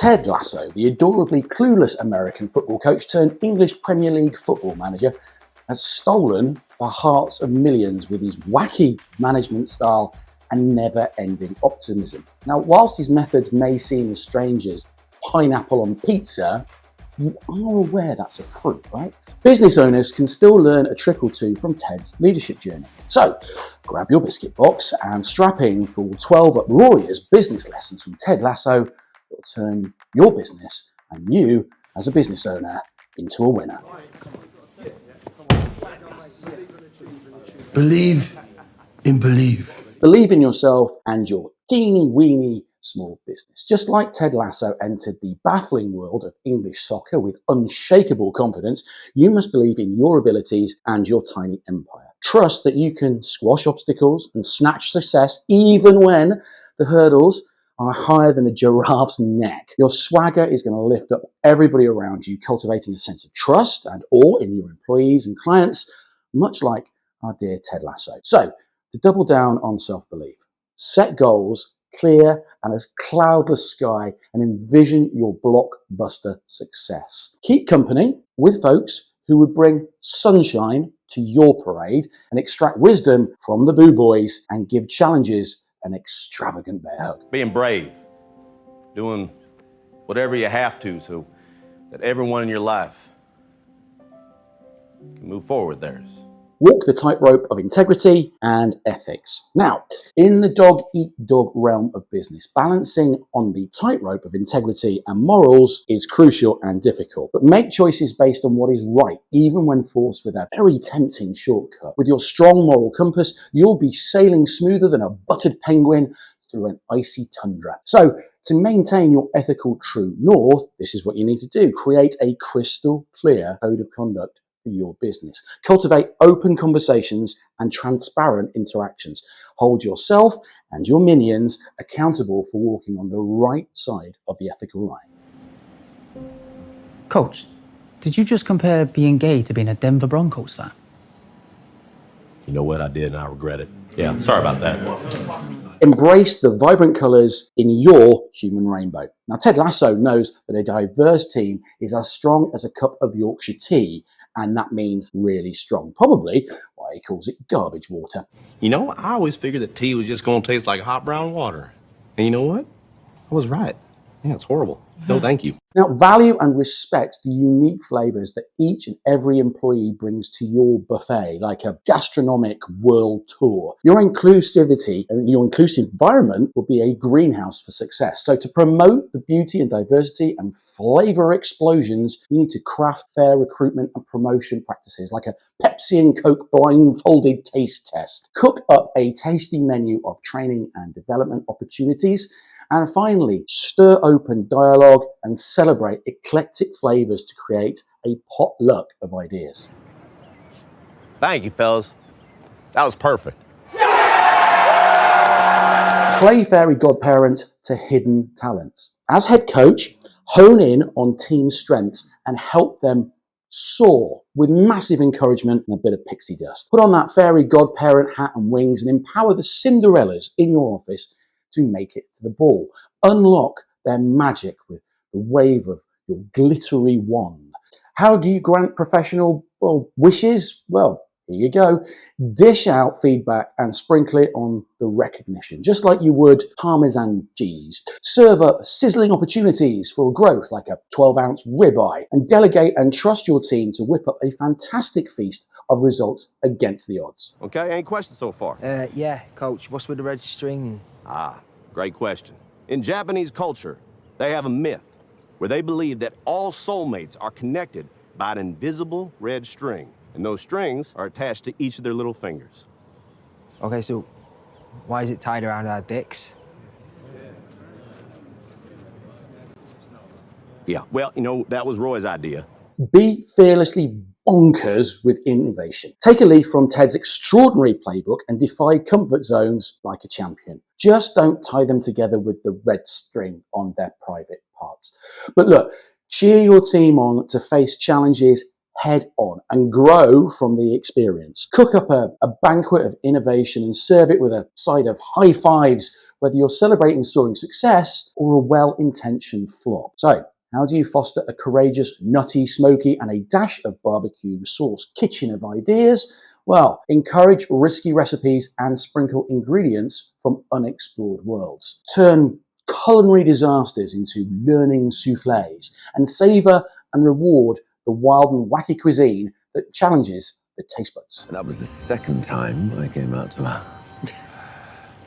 Ted Lasso, the adorably clueless American football coach turned English Premier League football manager, has stolen the hearts of millions with his wacky management style and never-ending optimism. Now, whilst his methods may seem as strange as pineapple on pizza, you are aware that's a fruit, right? Business owners can still learn a trick or two from Ted's leadership journey. So, grab your biscuit box and strap in for 12 uproarious business lessons from Ted Lasso that will turn your business and you, as a business owner, into a winner. Believe in believe. Believe in yourself and your teeny-weeny small business. Just like Ted Lasso entered the baffling world of English soccer with unshakable confidence, you must believe in your abilities and your tiny empire. Trust that you can squash obstacles and snatch success even when the hurdles are higher than a giraffe's neck. Your swagger is going to lift up everybody around you, cultivating a sense of trust and awe in your employees and clients, much like our dear Ted Lasso. So, to double down on self-belief, set goals clear and as cloudless sky and envision your blockbuster success. Keep company with folks who would bring sunshine to your parade and extract wisdom from the boo boys and give challenges an extravagant bear hug. Being brave, doing whatever you have to so that everyone in your life can move forward theirs. Walk the tightrope of integrity and ethics. Now, in the dog-eat-dog realm of business, balancing on the tightrope of integrity and morals is crucial and difficult. But make choices based on what is right, even when forced with a very tempting shortcut. With your strong moral compass, you'll be sailing smoother than a buttered penguin through an icy tundra. So, to maintain your ethical true north, this is what you need to do. Create a crystal clear code of conduct for your business. Cultivate open conversations and transparent interactions. Hold yourself and your minions accountable for walking on the right side of the ethical line. Coach, did you just compare being gay to being a Denver Broncos fan? You know what I did and I regret it. Yeah, sorry about that. Embrace the vibrant colours in your human rainbow. Now, Ted Lasso knows that a diverse team is as strong as a cup of Yorkshire tea, and that means really strong. Probably why he calls it garbage water. You know, I always figured that tea was just going to taste like hot brown water. And you know what? I was right. Yeah, it's horrible. No, thank you. Now, value and respect the unique flavours that each and every employee brings to your buffet, like a gastronomic world tour. Your inclusivity and your inclusive environment will be a greenhouse for success. So to promote the beauty and diversity and flavour explosions, you need to craft fair recruitment and promotion practices, like a Pepsi and Coke blindfolded taste test. Cook up a tasty menu of training and development opportunities. And finally, stir open dialogue and celebrate eclectic flavours to create a potluck of ideas. Thank you, fellas. That was perfect. Play fairy godparent to hidden talents. As head coach, hone in on team strengths and help them soar with massive encouragement and a bit of pixie dust. Put on that fairy godparent hat and wings and empower the Cinderellas in your office to make it to the ball. Unlock their magic with the wave of your glittery wand. How do you grant professional wishes? Well, here you go. Dish out feedback and sprinkle it on the recognition, just like you would Parmesan cheese. Serve up sizzling opportunities for growth, like a 12-ounce ribeye, and delegate and trust your team to whip up a fantastic feast of results against the odds. Okay, any questions so far? Yeah, Coach, what's with the red string? Ah, great question. In Japanese culture, they have a myth where they believe that all soulmates are connected by an invisible red string, and those strings are attached to each of their little fingers. Okay, so why is it tied around our dicks? Yeah, well, you know, that was Roy's idea. Be fearlessly bonkers with innovation. Take a leaf from Ted's extraordinary playbook and defy comfort zones like a champion. Just don't tie them together with the red string on their private parts. But look, cheer your team on to face challenges head on and grow from the experience. Cook up a banquet of innovation and serve it with a side of high fives whether you're celebrating soaring success or a well-intentioned flop. So, how do you foster a courageous, nutty, smoky, and a dash of barbecue sauce kitchen of ideas? Well, encourage risky recipes and sprinkle ingredients from unexplored worlds. Turn culinary disasters into learning soufflés and savour and reward the wild and wacky cuisine that challenges the taste buds. That was the second time I came out to her.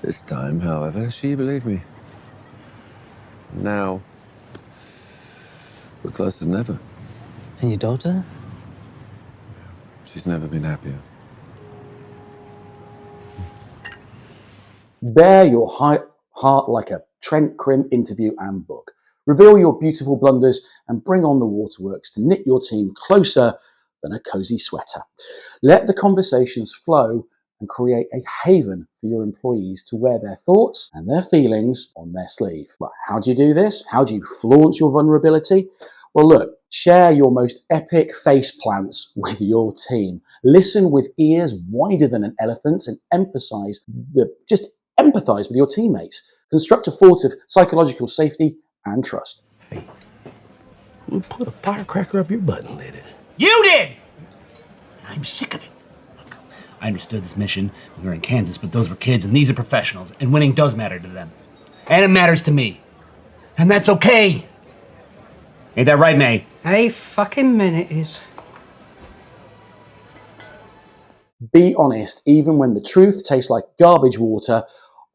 This time, however, she believed me. Now, we're closer than ever. And your daughter? She's never been happier. Bare your heart like a Trent Crimm interview and book. Reveal your beautiful blunders and bring on the waterworks to knit your team closer than a cozy sweater. Let the conversations flow and create a haven for your employees to wear their thoughts and their feelings on their sleeve. But how do you do this? How do you flaunt your vulnerability? Well, look, share your most epic face plants with your team. Listen with ears wider than an elephant's and empathize with your teammates. Construct a fort of psychological safety and trust. Hey, who put a firecracker up your butt and lit it? You did! I'm sick of it. Look, I understood this mission. We were in Kansas, but those were kids, and these are professionals, and winning does matter to them. And it matters to me. And that's okay. Ain't that right, May? Hey, fucking minute is. Be honest, even when the truth tastes like garbage water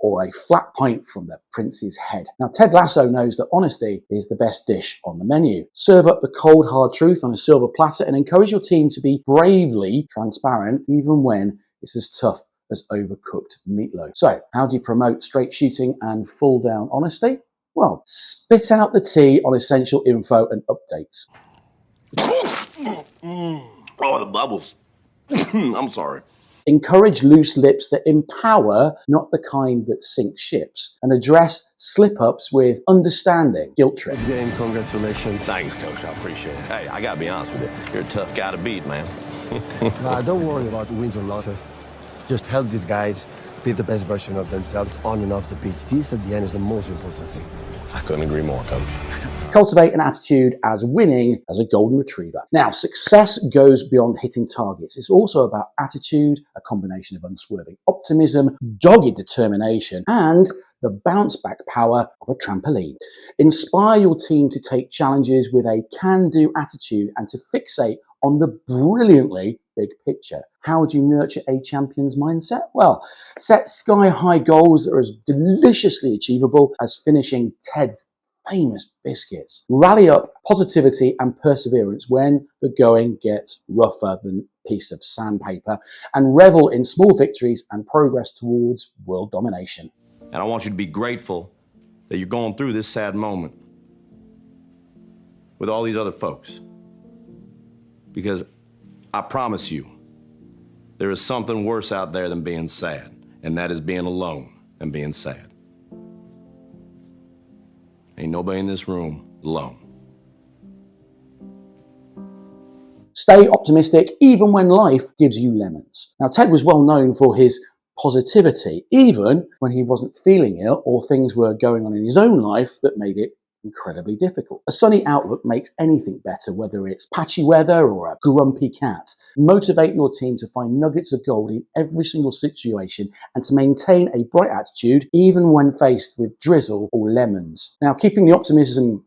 or a flat pint from the prince's head. Now, Ted Lasso knows that honesty is the best dish on the menu. Serve up the cold, hard truth on a silver platter and encourage your team to be bravely transparent, even when it's as tough as overcooked meatloaf. So, how do you promote straight shooting and full down honesty? Well, spit out the tea on essential info and updates. Oh, the bubbles. I'm sorry. Encourage loose lips that empower, not the kind that sink ships, and address slip-ups with understanding, guilt trip. Game, congratulations. Thanks, Coach. I appreciate it. Hey, I gotta be honest with you. You're a tough guy to beat, man. Nah, don't worry about wins or losses. Just help these guys be the best version of themselves on and off the pitch. This, at the end, is the most important thing. I couldn't agree more, Coach. Cultivate an attitude as winning as a golden retriever. Now, success goes beyond hitting targets. It's also about attitude, a combination of unswerving optimism, dogged determination, and the bounce back power of a trampoline. Inspire your team to take challenges with a can-do attitude and to fixate on the brilliantly big picture. How do you nurture a champion's mindset? Well, set sky-high goals that are as deliciously achievable as finishing Ted's famous biscuits. Rally up positivity and perseverance when the going gets rougher than a piece of sandpaper, and revel in small victories and progress towards world domination. And I want you to be grateful that you're going through this sad moment with all these other folks. Because I promise you, there is something worse out there than being sad, and that is being alone and being sad. Ain't nobody in this room alone. Stay optimistic even when life gives you lemons. Now, Ted was well known for his positivity, even when he wasn't feeling ill or things were going on in his own life that made it incredibly difficult. A sunny outlook makes anything better, whether it's patchy weather or a grumpy cat. Motivate your team to find nuggets of gold in every single situation and to maintain a bright attitude even when faced with drizzle or lemons. Now, keeping the optimism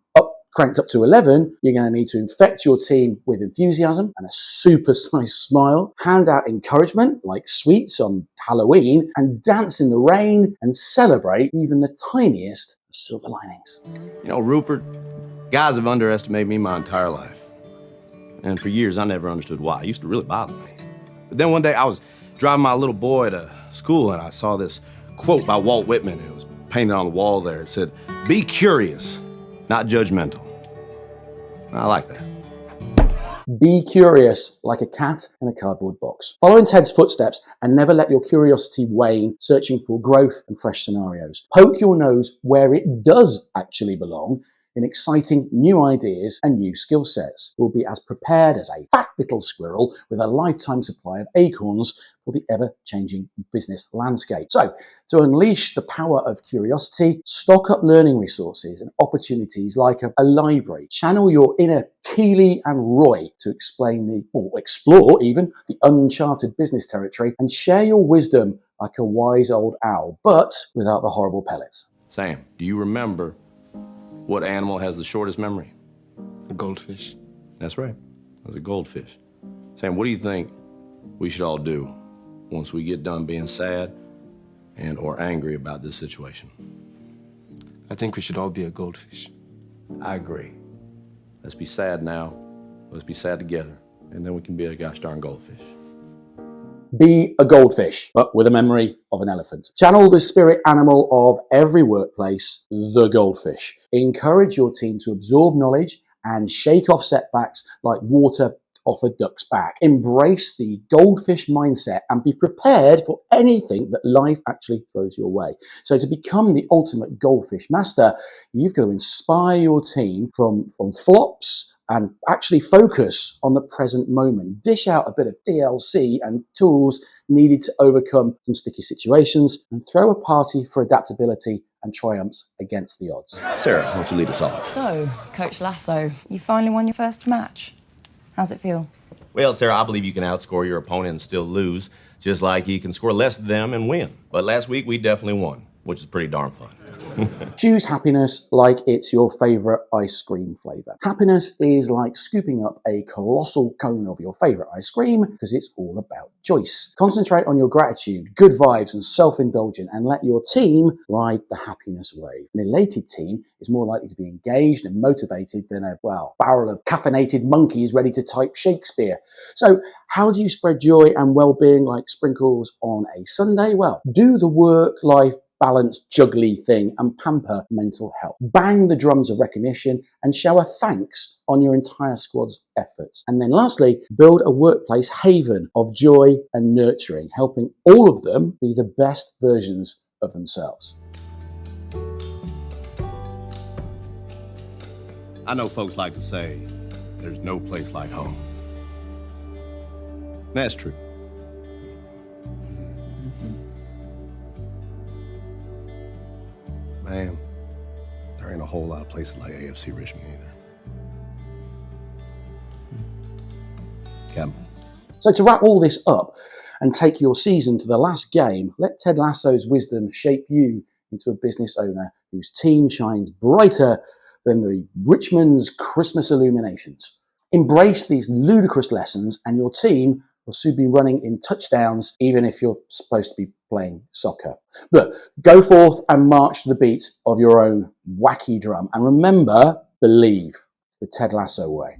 cranked up to 11, you're going to need to infect your team with enthusiasm and a super-sized smile, hand out encouragement like sweets on Halloween, and dance in the rain and celebrate even the tiniest of silver linings. You know, Rupert, guys have underestimated me my entire life. And for years, I never understood why. It used to really bother me. But then one day, I was driving my little boy to school, and I saw this quote by Walt Whitman. It was painted on the wall there. It said, "Be curious, not judgmental." I like that. Be curious like a cat in a cardboard box. Follow in Ted's footsteps and never let your curiosity wane, searching for growth and fresh scenarios. Poke your nose where it does actually belong. in exciting new ideas and new skill sets. We'll be as prepared as a fat little squirrel with a lifetime supply of acorns for the ever-changing business landscape. So, to unleash the power of curiosity, stock up learning resources and opportunities like a library. Channel your inner Keely and Roy to explore even the uncharted business territory and share your wisdom like a wise old owl, but without the horrible pellets. Sam, do you remember what animal has the shortest memory? A goldfish. That's right. That's a goldfish. Sam, what do you think we should all do once we get done being sad and or angry about this situation? I think we should all be a goldfish. I agree. Let's be sad now. Let's be sad together. And then we can be a gosh darn goldfish. Be a goldfish, but with a memory of an elephant. Channel the spirit animal of every workplace, the goldfish. Encourage your team to absorb knowledge and shake off setbacks like water off a duck's back. Embrace the goldfish mindset and be prepared for anything that life actually throws your way. So to become the ultimate goldfish master, you've got to inspire your team from flops and actually focus on the present moment. Dish out a bit of DLC and tools needed to overcome some sticky situations and throw a party for adaptability and triumphs against the odds. Sarah, why don't you lead us off? So, Coach Lasso, you finally won your first match. How's it feel? Well, Sarah, I believe you can outscore your opponent and still lose, just like you can score less than them and win. But last week, we definitely won, which is pretty darn fun. Choose happiness like it's your favorite ice cream flavor. Happiness is like scooping up a colossal cone of your favorite ice cream because it's all about choice. Concentrate on your gratitude, good vibes, and self-indulgence, and let your team ride the happiness wave. An elated team is more likely to be engaged and motivated than a, barrel of caffeinated monkeys ready to type Shakespeare. So how do you spread joy and well-being like sprinkles on a Sunday? Well, do the work-life balance juggly thing and pamper mental health. Bang the drums of recognition and shower thanks on your entire squad's efforts. And then lastly, build a workplace haven of joy and nurturing, helping all of them be the best versions of themselves. I know folks like to say, there's no place like home. That's true. Man, there ain't a whole lot of places like AFC Richmond either. Captain. So to wrap all this up and take your season to the last game, let Ted Lasso's wisdom shape you into a business owner whose team shines brighter than the Richmond's Christmas illuminations. Embrace these ludicrous lessons and your team will soon be running in touchdowns, even if you're supposed to be playing soccer. But go forth and march to the beat of your own wacky drum. And remember, believe. It's the Ted Lasso way.